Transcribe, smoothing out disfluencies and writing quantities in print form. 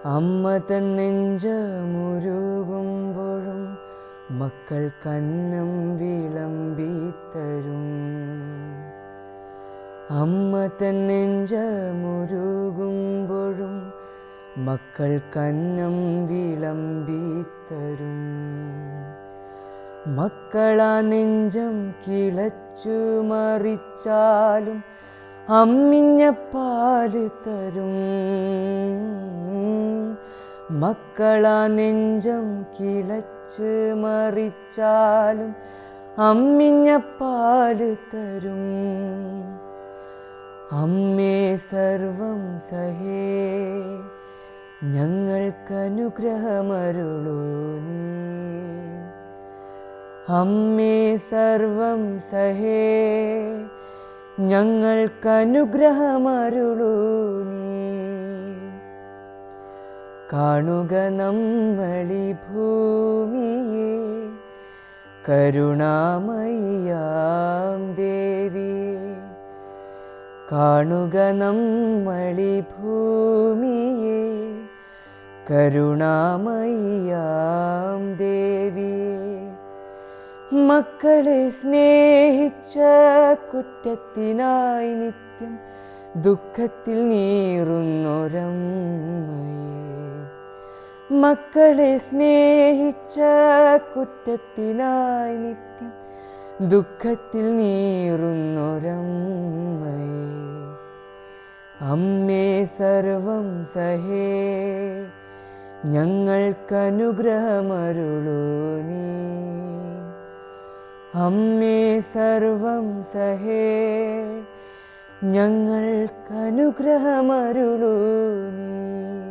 അമ്മ തൻ നെഞ്ചമുരുകുമ്പോഴും മക്കൾ കന്നം വിളമ്പിത്തരും. അമ്മ തൻ നെഞ്ചമുരുകുമ്പോഴും മക്കൾ കന്നം വിളമ്പിത്തരും. മക്കളാ നെഞ്ചം കിളച്ചു മറിച്ചാലും അമ്മിഞ്ഞ പാല് തരും. മക്കളാ നെഞ്ചം കിളച്ച് മറിച്ചാലും അമ്മിഞ്ഞ പാല് തരും. അമ്മേ സർവം സഹേ ഞങ്ങൾക്കനുഗ്രഹമരുളൂ നീ. അമ്മേ സർവം സഹേ ഞങ്ങൾക്കനുഗ്രഹമരുളൂ നീ. കാണുക നമ്മളീ ഭൂമിയെ കരുണാമയിയാം ദേവിയെ. കാണുക നമ്മളീ ഭൂമിയെ കരുണാമയിയാം ദേവിയെ. മക്കളെ സ്നേഹിച്ച കുറ്റത്തിനായി നിത്യം ദുഃഖത്തിൽ നീറുന്നൊരമ്മയെ. മക്കളെ സ്നേഹിച്ച കുറ്റത്തിനായി നിത്യം ദുഃഖത്തിൽ നീറുന്നൊരമ്മയെ. അമ്മേ സർവം സഹേ ഞങ്ങൾക്കനുഗ്രഹമരുളൂ നീ. അമ്മേ സർവം സഹേ ഞങ്ങൾക്കനുഗ്രഹമരുളൂ നീ.